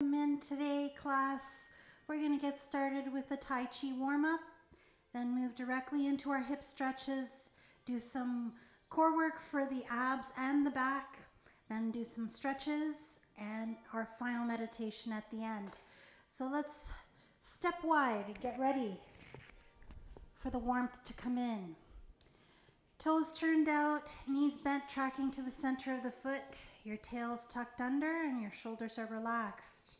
In today class, we're going to get started with the Tai Chi Warm-Up, then move directly into our hip stretches, do some core work for the abs and the back, then do some stretches and our final meditation at the end. So let's step wide and get ready for the warmth to come in. Toes turned out, knees bent, tracking to the center of the foot. Your tail's tucked under and your shoulders are relaxed.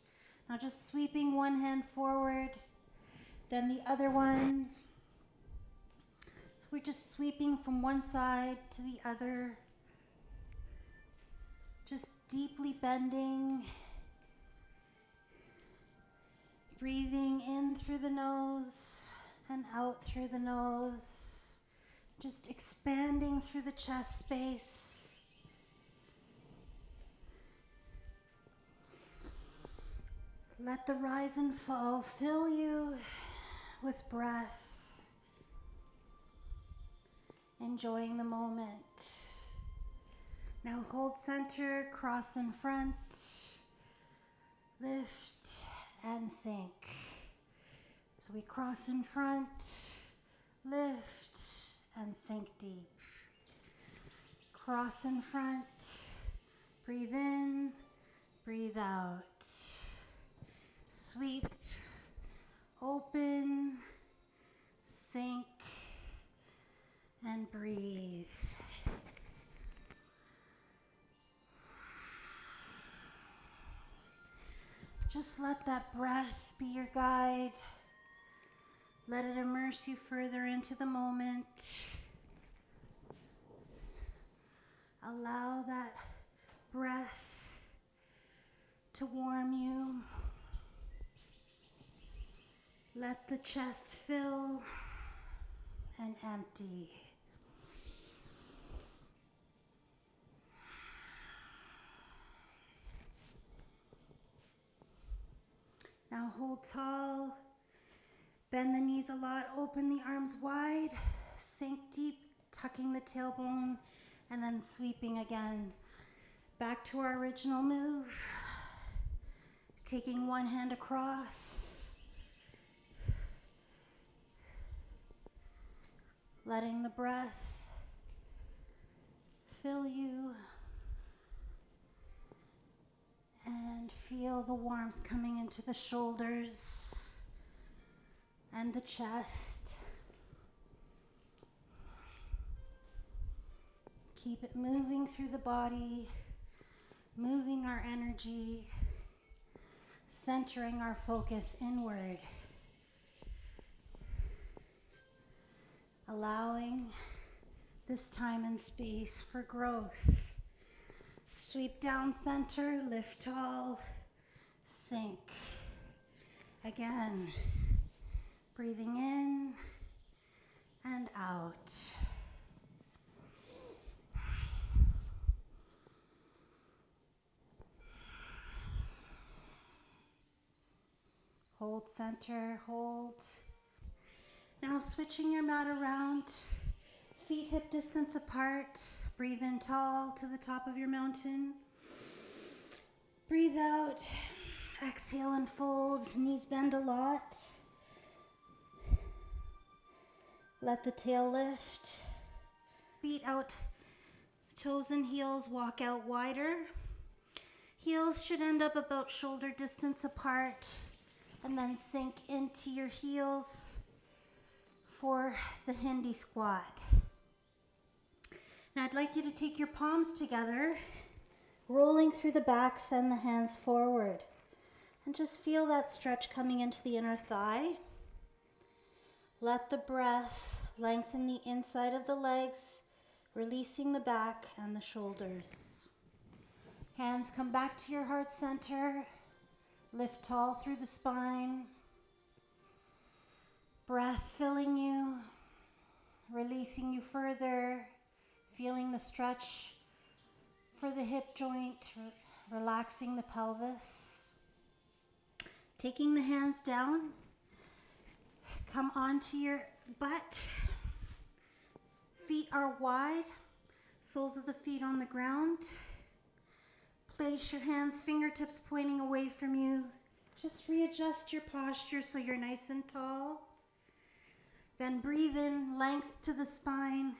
Now just sweeping one hand forward, then the other one. So we're just sweeping from one side to the other. Just deeply bending. Breathing in through the nose and out through the nose. Just expanding through the chest space. Let the rise and fall fill you with breath. Enjoying the moment. Now hold center, cross in front, lift and sink. So we cross in front, lift, and sink deep. Cross in front, breathe in, breathe out. Sweep, open, sink, and breathe. Just let that breath be your guide. Let it immerse you further into the moment. Allow that breath to warm you. Let the chest fill and empty. Now hold tall. Bend the knees a lot, open the arms wide, sink deep, tucking the tailbone, and then sweeping again. Back to our original move. Taking one hand across. Letting the breath fill you. And feel the warmth coming into the shoulders and the chest. Keep it moving through the body, moving our energy, centering our focus inward, allowing this time and space for growth. Sweep down center, lift tall, sink. Again. Breathing in and out. Hold center, hold. Now switching your mat around, feet hip distance apart. Breathe in tall to the top of your mountain. Breathe out, exhale and fold, knees bend a lot. Let the tail lift, feet out, toes and heels walk out wider. Heels should end up about shoulder distance apart and then sink into your heels for the Hindi squat. Now I'd like you to take your palms together, rolling through the back, send the hands forward. And just feel that stretch coming into the inner thigh. Let the breath lengthen the inside of the legs, releasing the back and the shoulders. Hands come back to your heart center. Lift tall through the spine. Breath filling you, releasing you further, feeling the stretch for the hip joint, relaxing the pelvis. Taking the hands down. Come onto your butt. Feet are wide, soles of the feet on the ground. Place your hands, fingertips pointing away from you. Just readjust your posture so you're nice and tall. Then breathe in, length to the spine.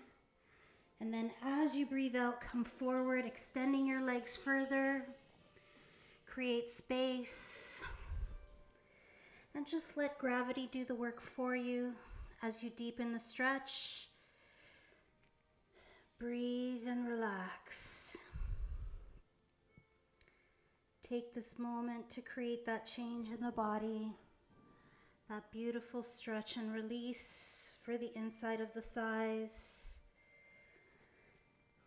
And then as you breathe out, come forward, extending your legs further. Create space. And just let gravity do the work for you as you deepen the stretch. Breathe and relax. Take this moment to create that change in the body, that beautiful stretch and release for the inside of the thighs.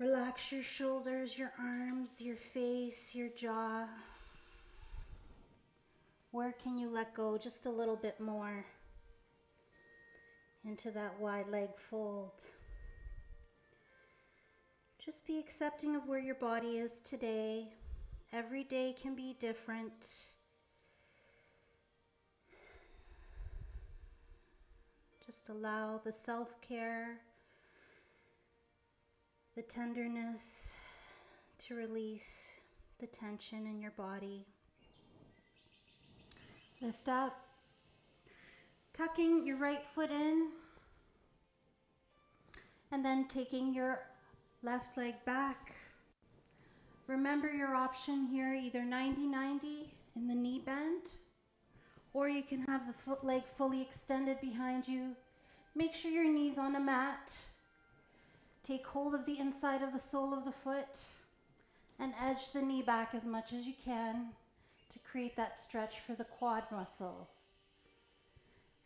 Relax your shoulders, your arms, your face, your jaw. Where can you let go just a little bit more into that wide leg fold? Just be accepting of where your body is today. Every day can be different. Just allow the self-care, the tenderness to release the tension in your body. Lift up, tucking your right foot in, and then taking your left leg back. Remember your option here, either 90-90 in the knee bend, or you can have the foot leg fully extended behind you. Make sure your knee's on a mat. Take hold of the inside of the sole of the foot and edge the knee back as much as you can to create that stretch for the quad muscle.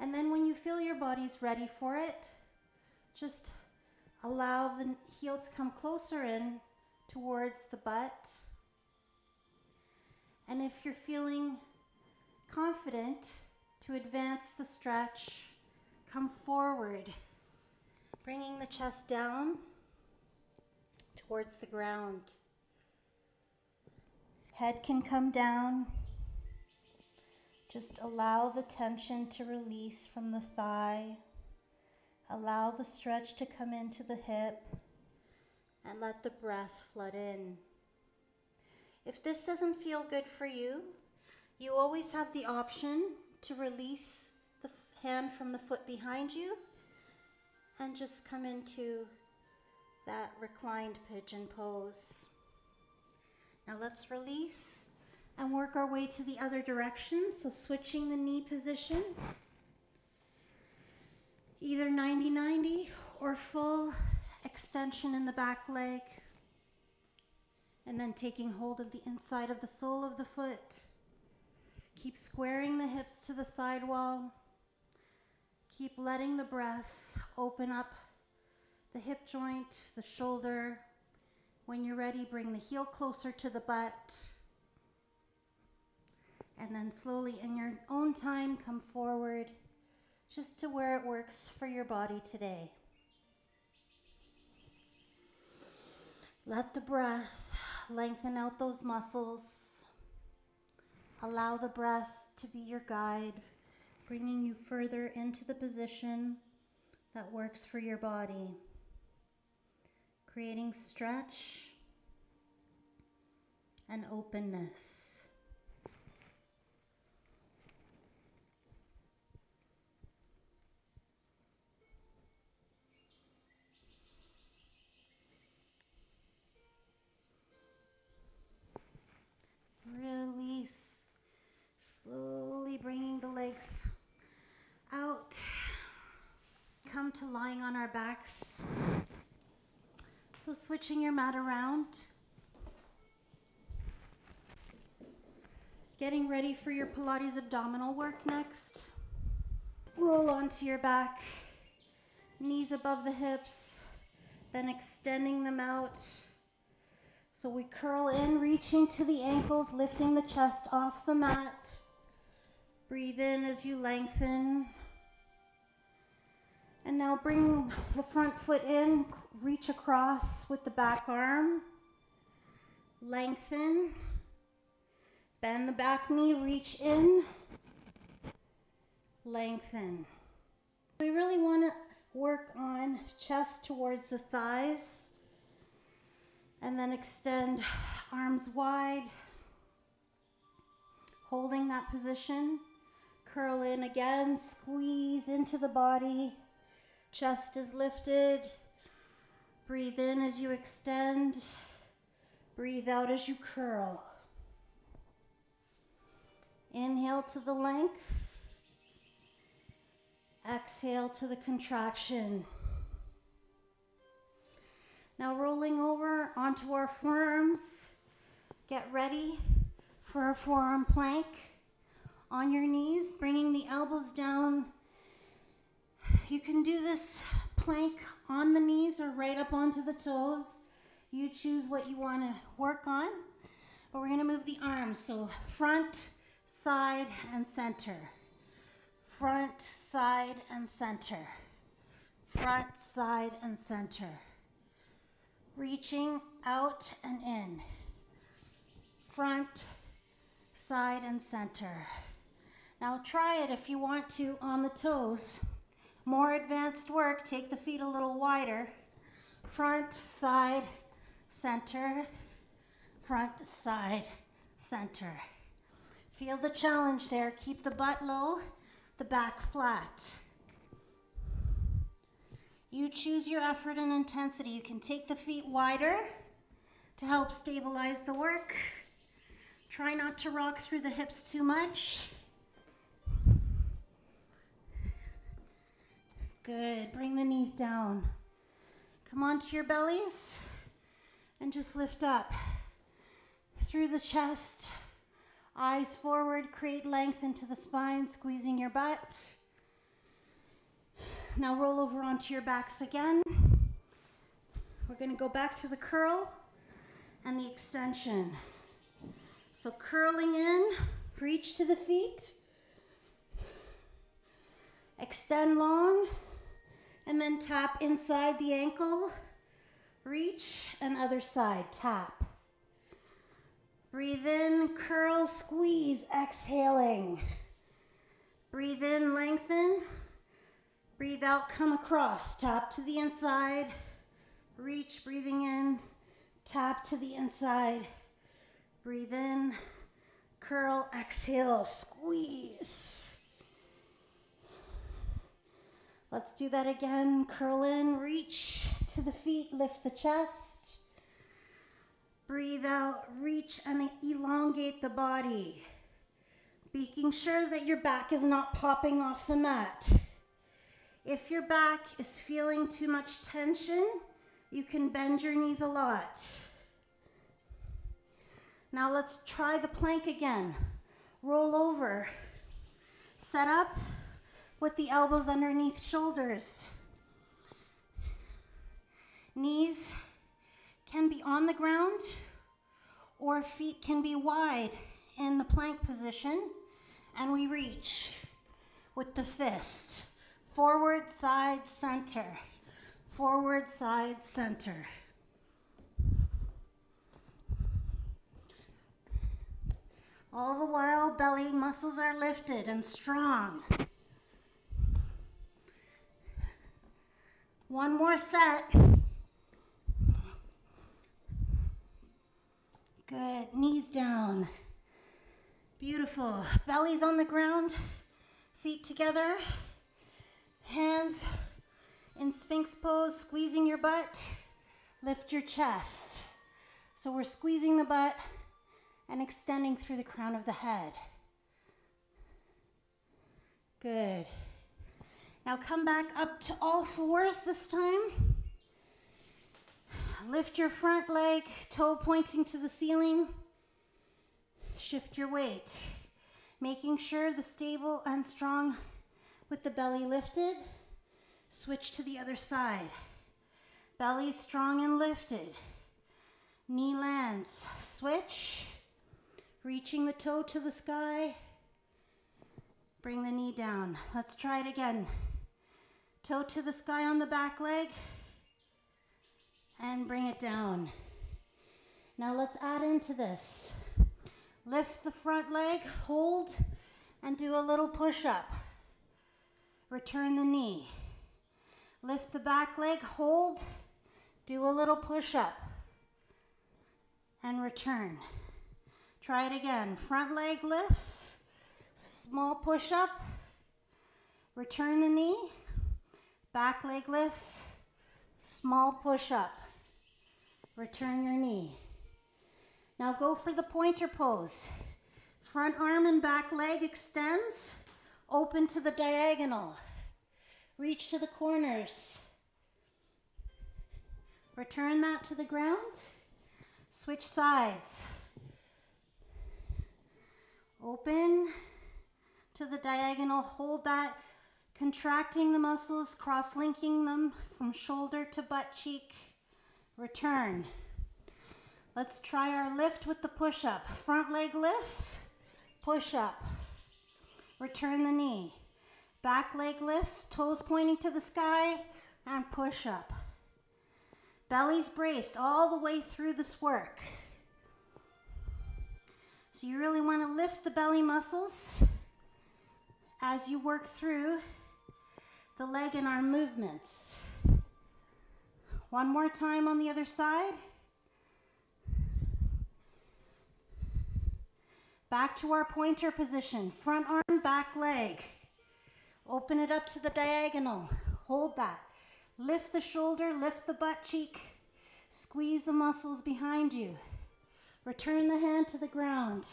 And then when you feel your body's ready for it, just allow the heel to come closer in towards the butt. And if you're feeling confident to advance the stretch, come forward, bringing the chest down towards the ground. Head can come down. Just allow the tension to release from the thigh. Allow the stretch to come into the hip and let the breath flood in. If this doesn't feel good for you, you always have the option to release the hand from the foot behind you and just come into that reclined pigeon pose. Now let's release and work our way to the other direction. So switching the knee position, either 90-90 or full extension in the back leg, and then taking hold of the inside of the sole of the foot. Keep squaring the hips to the side wall. Keep letting the breath open up the hip joint, the shoulder. When you're ready, bring the heel closer to the butt. And then slowly in your own time, come forward just to where it works for your body today. Let the breath lengthen out those muscles. Allow the breath to be your guide, bringing you further into the position that works for your body. Creating stretch and openness. Release, slowly bringing the legs out. Come to lying on our backs. So switching your mat around. Getting ready for your Pilates abdominal work next. Roll onto your back, knees above the hips, then extending them out. So we curl in, reaching to the ankles, lifting the chest off the mat. Breathe in as you lengthen. And now bring the front foot in, reach across with the back arm. Lengthen. Bend the back knee, reach in. Lengthen. We really want to work on chest towards the thighs. And then extend arms wide, holding that position. Curl in again, squeeze into the body. Chest is lifted. Breathe in as you extend. Breathe out as you curl. Inhale to the length. Exhale to the contraction. Now rolling over onto our forearms. Get ready for a forearm plank. On your knees, bringing the elbows down. You can do this plank on the knees or right up onto the toes. You choose what you want to work on. But we're going to move the arms. So front, side, and center. Front, side, and center. Front, side, and center. Reaching out and in. Front, side, and center. Now try it if you want to on the toes. More advanced work, take the feet a little wider. Front, side, center. Front, side, center. Feel the challenge there. Keep the butt low, the back flat. You choose your effort and intensity. You can take the feet wider to help stabilize the work. Try not to rock through the hips too much. Good. Bring the knees down. Come onto your bellies and just lift up through the chest. Eyes forward, create length into the spine, squeezing your butt. Now roll over onto your backs again. We're going to go back to the curl and the extension. So curling in, reach to the feet, extend long, and then tap inside the ankle, reach, and other side, tap. Breathe in, curl, squeeze, exhaling. Breathe in, lengthen. Breathe out, come across, tap to the inside, reach, breathing in, tap to the inside, breathe in, curl, exhale, squeeze. Let's do that again. Curl in, reach to the feet, lift the chest. Breathe out, reach and elongate the body. Making sure that your back is not popping off the mat. If your back is feeling too much tension, you can bend your knees a lot. Now let's try the plank again. Roll over. Set up with the elbows underneath shoulders. Knees can be on the ground or feet can be wide in the plank position, and we reach with the fist. Forward, side, center. Forward, side, center. All the while, belly muscles are lifted and strong. One more set. Good, knees down. Beautiful. Belly's on the ground, feet together. Hands in Sphinx Pose, squeezing your butt. Lift your chest. So we're squeezing the butt and extending through the crown of the head. Good. Now come back up to all fours this time. Lift your front leg, toe pointing to the ceiling. Shift your weight, making sure the stable and strong with the belly lifted. Switch to the other side. Belly strong and lifted. Knee lands. Switch. Reaching the toe to the sky. Bring the knee down. Let's try it again. Toe to the sky on the back leg. And bring it down. Now let's add into this. Lift the front leg, hold, and do a little push-up. Return the knee. Lift the back leg, hold, do a little push-up. and return. Try it again. Front leg lifts, small push up, return the knee, back leg lifts, small push up, return your knee. Now go for the pointer pose. Front arm and back leg extends, open to the diagonal. Reach to the corners. Return that to the ground. Switch sides. Open to the diagonal. Hold that, contracting the muscles, cross-linking them from shoulder to butt cheek. Return. Let's try our lift with the push-up. Front leg lifts, push-up. Return the knee. Back leg lifts, toes pointing to the sky, and push-up. Belly's braced all the way through this work. So you really want to lift the belly muscles as you work through the leg and arm movements. One more time on the other side. Back to our pointer position. Front arm, back leg. Open it up to the diagonal. Hold that. Lift the shoulder, lift the butt cheek. Squeeze the muscles behind you. Return the hand to the ground.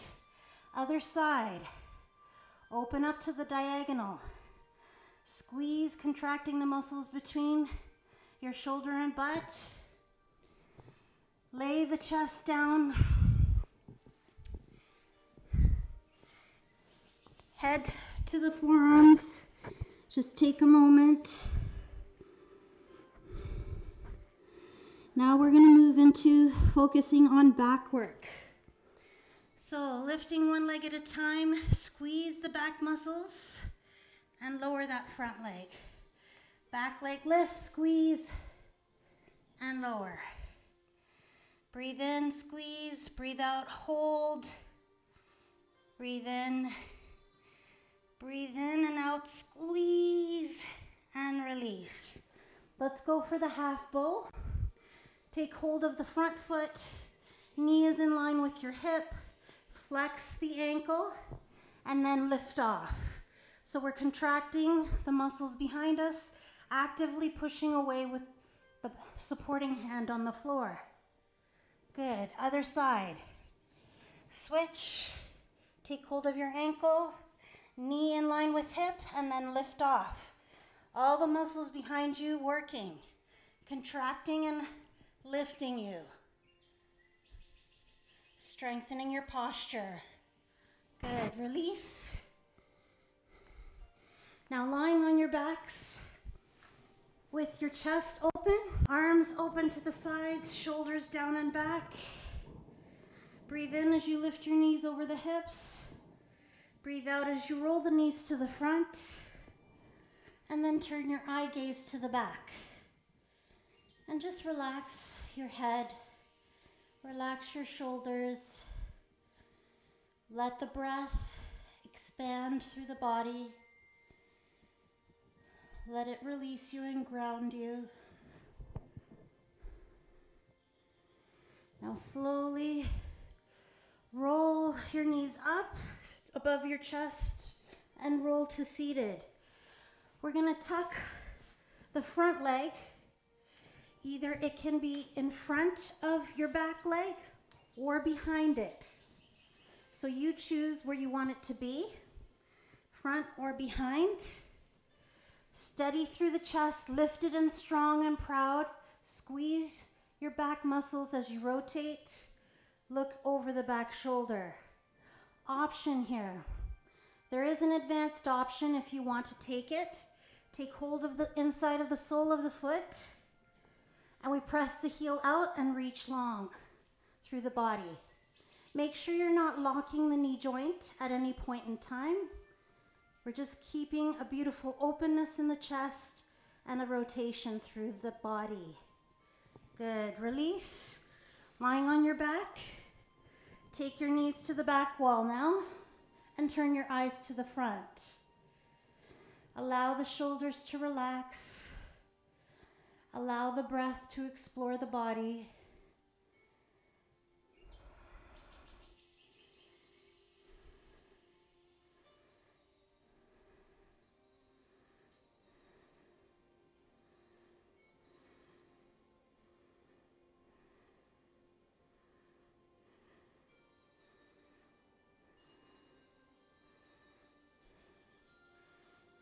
Other side. Open up to the diagonal. Squeeze, contracting the muscles between your shoulder and butt. Lay the chest down. Head to the forearms. Just take a moment. Now we're going to move into focusing on back work. So lifting one leg at a time, squeeze the back muscles and lower that front leg. Back leg lift, squeeze and lower. Breathe in, squeeze, breathe out, hold. Breathe in and out, squeeze and release. Let's go for the half bow. Take hold of the front foot, knee is in line with your hip, flex the ankle, and then lift off. So we're contracting the muscles behind us, actively pushing away with the supporting hand on the floor. Good, other side. Switch, take hold of your ankle, knee in line with hip, and then lift off. All the muscles behind you working, contracting and lifting you, strengthening your posture. Good, release. Now lying on your backs with your chest open, arms open to the sides, shoulders down and back. Breathe in as you lift your knees over the hips. Breathe out as you roll the knees to the front. And then turn your eye gaze to the back. And just relax your head, relax your shoulders. Let the breath expand through the body. Let it release you and ground you. Now slowly roll your knees up above your chest and roll to seated. We're going to tuck the front leg. Either it can be in front of your back leg or behind it. So you choose where you want it to be, front or behind. Steady through the chest, lifted and strong and proud. Squeeze your back muscles as you rotate. Look over the back shoulder. Option here. There is an advanced option if you want to take it. Take hold of the inside of the sole of the foot. And we press the heel out and reach long through the body. Make sure you're not locking the knee joint at any point in time. We're just keeping a beautiful openness in the chest and a rotation through the body. Good, release. Lying on your back. Take your knees to the back wall now and turn your eyes to the front. Allow the shoulders to relax. Allow the breath to explore the body.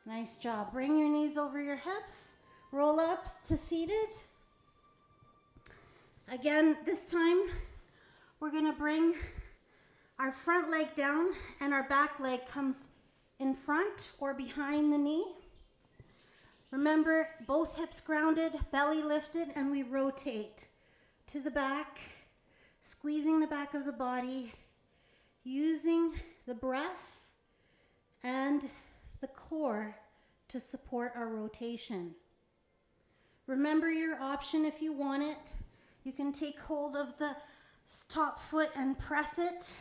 Nice job. Bring your knees over your hips. Roll up to seated. Again, this time we're going to bring our front leg down and our back leg comes in front or behind the knee. Remember, both hips grounded, belly lifted, and we rotate to the back, squeezing the back of the body, using the breath and the core to support our rotation. Remember your option if you want it. You can take hold of the top foot and press it,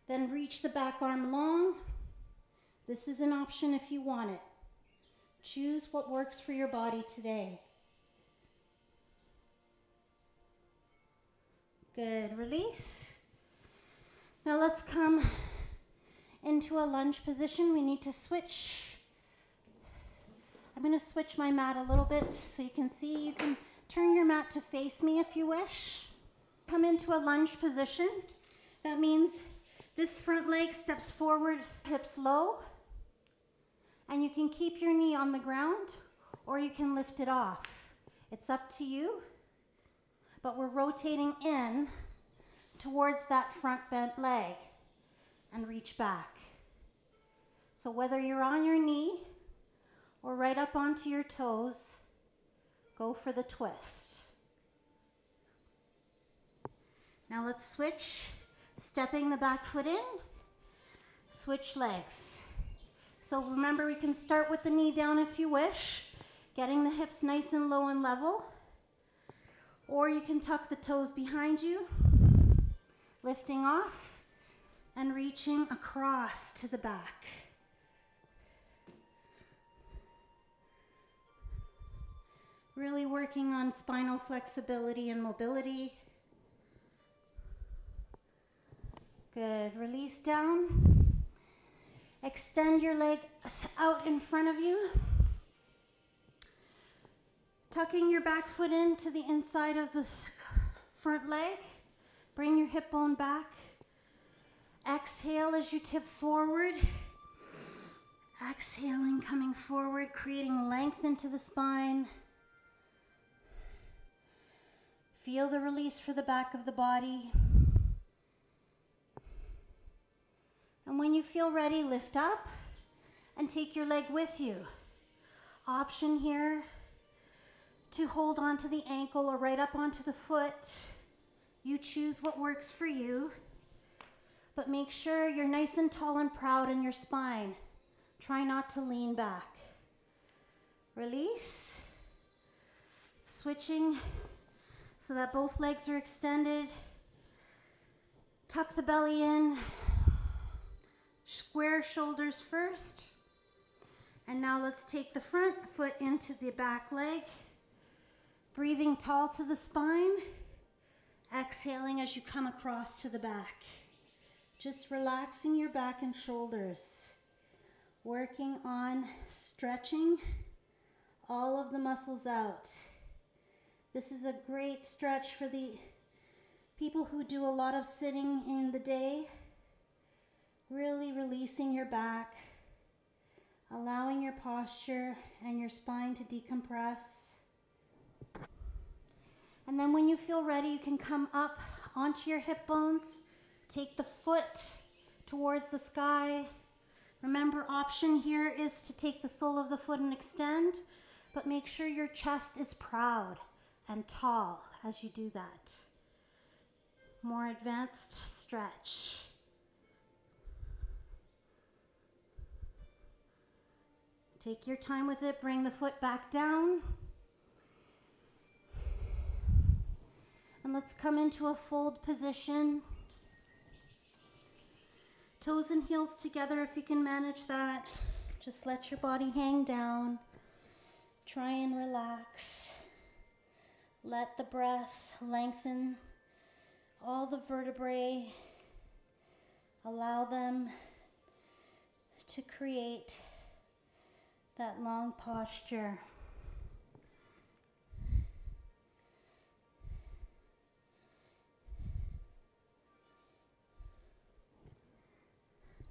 then reach the back arm long. This is an option if you want it. Choose what works for your body today. Good, release. Now let's come into a lunge position. We need to switch. I'm going to switch my mat a little bit so you can see. You can turn your mat to face me if you wish. Come into a lunge position. That means this front leg steps forward, hips low, and you can keep your knee on the ground or you can lift it off. It's up to you, but we're rotating in towards that front bent leg and reach back. So whether you're on your knee or right up onto your toes, go for the twist. Now let's switch, stepping the back foot in, switch legs. So remember, we can start with the knee down if you wish, getting the hips nice and low and level, or you can tuck the toes behind you, lifting off and reaching across to the back. Really working on spinal flexibility and mobility. Good, release down. Extend your leg out in front of you. Tucking your back foot into the inside of the front leg. Bring your hip bone back. Exhale as you tip forward. Exhaling, coming forward, creating length into the spine. Feel the release for the back of the body. And when you feel ready, lift up and take your leg with you. Option here to hold onto the ankle or right up onto the foot. You choose what works for you, but make sure you're nice and tall and proud in your spine. Try not to lean back. Release. Switching so that both legs are extended. Tuck the belly in. Square shoulders first. And now let's take the front foot into the back leg. Breathing tall to the spine. Exhaling as you come across to the back. Just relaxing your back and shoulders. Working on stretching all of the muscles out. This is a great stretch for the people who do a lot of sitting in the day. Really releasing your back, allowing your posture and your spine to decompress. And then when you feel ready, you can come up onto your hip bones, take the foot towards the sky. Remember, option here is to take the sole of the foot and extend, but make sure your chest is proud and tall as you do that. More advanced stretch. Take your time with it. Bring the foot back down. And let's come into a fold position. Toes and heels together if you can manage that. Just let your body hang down. Try and relax. Let the breath lengthen all the vertebrae. Allow them to create that long posture.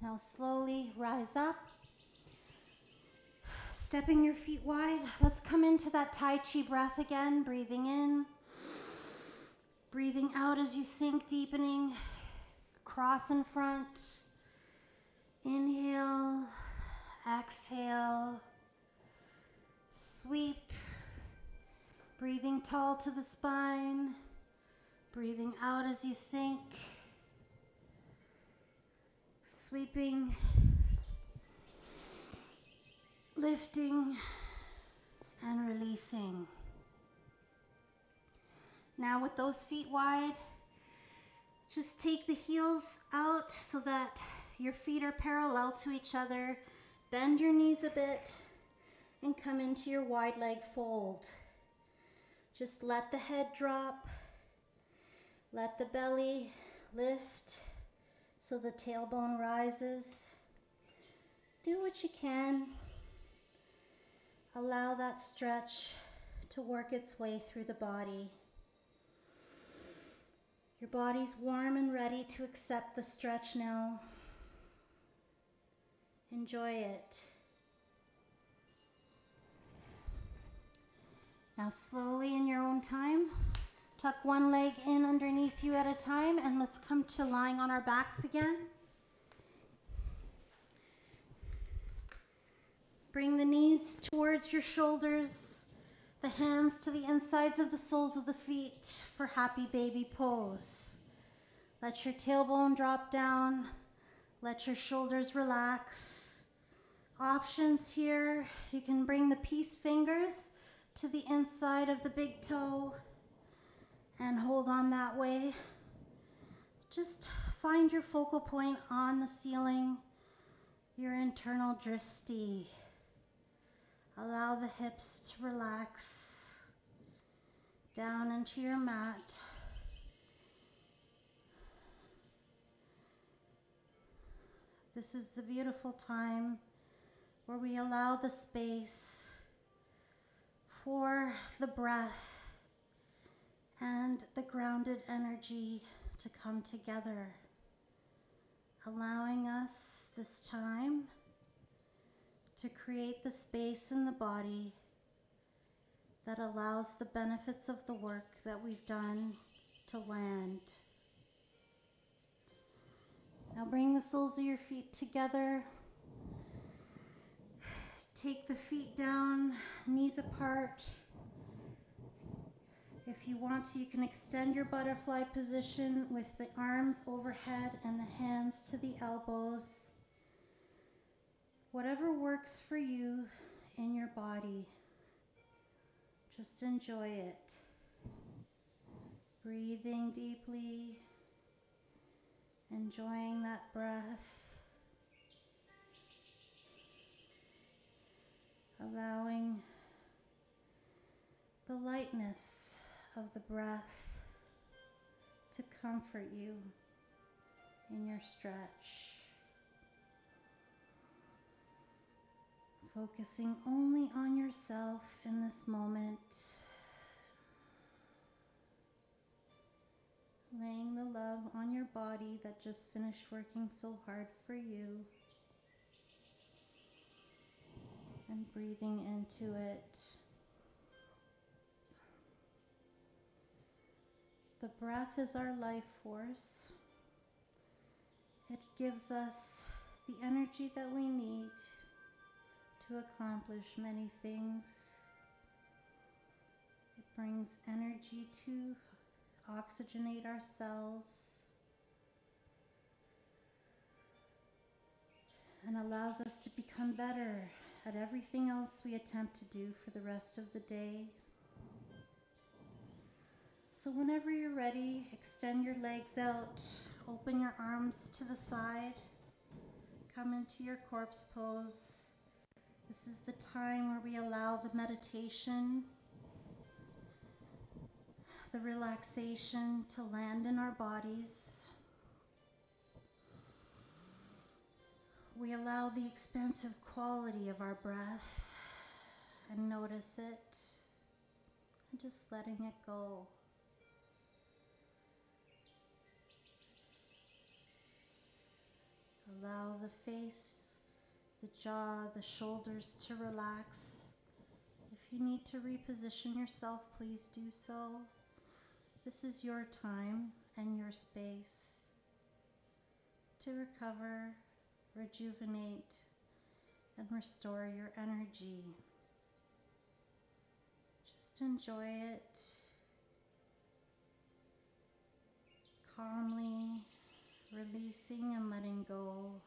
Now slowly rise up. Stepping your feet wide, let's come into that Tai Chi breath again, breathing in, breathing out as you sink, deepening, cross in front, inhale, exhale, sweep, breathing tall to the spine, breathing out as you sink, sweeping, lifting, and releasing. Now with those feet wide, just take the heels out so that your feet are parallel to each other. Bend your knees a bit and come into your wide leg fold. Just let the head drop. Let the belly lift so the tailbone rises. Do what you can. Allow that stretch to work its way through the body. Your body's warm and ready to accept the stretch now. Enjoy it. Now slowly in your own time, tuck one leg in underneath you at a time, and let's come to lying on our backs again. Bring the knees towards your shoulders, the hands to the insides of the soles of the feet for happy baby pose. Let your tailbone drop down. Let your shoulders relax. Options here, you can bring the peace fingers to the inside of the big toe and hold on that way. Just find your focal point on the ceiling, your internal drishti. Allow the hips to relax down into your mat. This is the beautiful time where we allow the space for the breath and the grounded energy to come together, allowing us this time to create the space in the body that allows the benefits of the work that we've done to land. Now bring the soles of your feet together. Take the feet down, knees apart. If you want to, you can extend your butterfly position with the arms overhead and the hands to the elbows. Whatever works for you in your body, just enjoy it. Breathing deeply, enjoying that breath. Allowing the lightness of the breath to comfort you in your stretch. Focusing only on yourself in this moment. Laying the love on your body that just finished working so hard for you. And breathing into it. The breath is our life force. It gives us the energy that we need to accomplish many things. It brings energy to oxygenate our cells and allows us to become better at everything else we attempt to do for the rest of the day. So whenever you're ready, extend your legs out, open your arms to the side, come into your corpse pose. This is the time where we allow the meditation, the relaxation to land in our bodies. We allow the expansive quality of our breath and notice it and just letting it go. Allow the face, the jaw, the shoulders to relax. If you need to reposition yourself, please do so. This is your time and your space to recover, rejuvenate, and restore your energy. Just enjoy it calmly, releasing and letting go.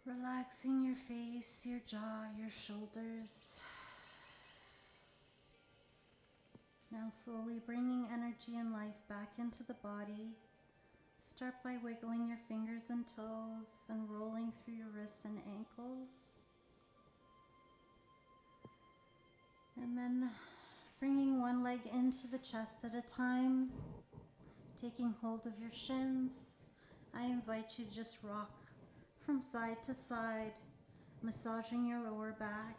Relaxing your face, your jaw, your shoulders. Now slowly bringing energy and life back into the body. Start by wiggling your fingers and toes and rolling through your wrists and ankles. And then bringing one leg into the chest at a time, taking hold of your shins. I invite you to just rock from side to side, massaging your lower back.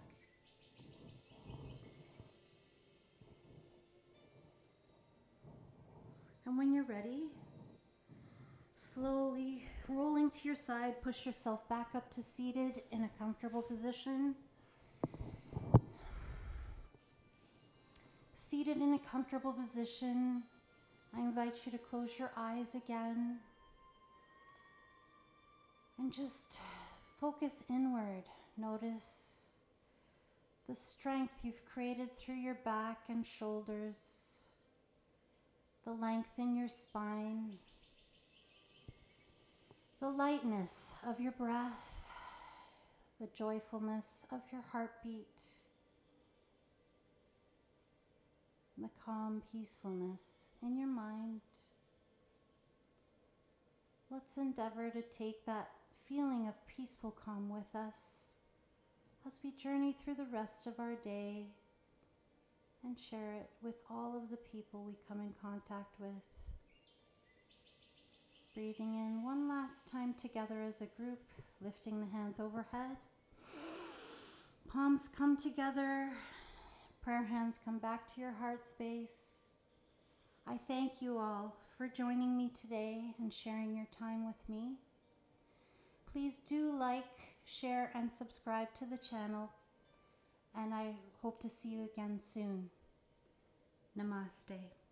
And when you're ready, slowly rolling to your side, push yourself back up to seated in a comfortable position. Seated in a comfortable position, I invite you to close your eyes again and just focus inward. Notice the strength you've created through your back and shoulders, the length in your spine, the lightness of your breath, the joyfulness of your heartbeat, the calm peacefulness in your mind. Let's endeavor to take that feeling of peaceful calm with us as we journey through the rest of our day and share it with all of the people we come in contact with. Breathing in one last time together as a group, lifting the hands overhead. Palms come together, prayer hands come back to your heart space. I thank you all for joining me today and sharing your time with me. Please do like, share, and subscribe to the channel, and I hope to see you again soon. Namaste.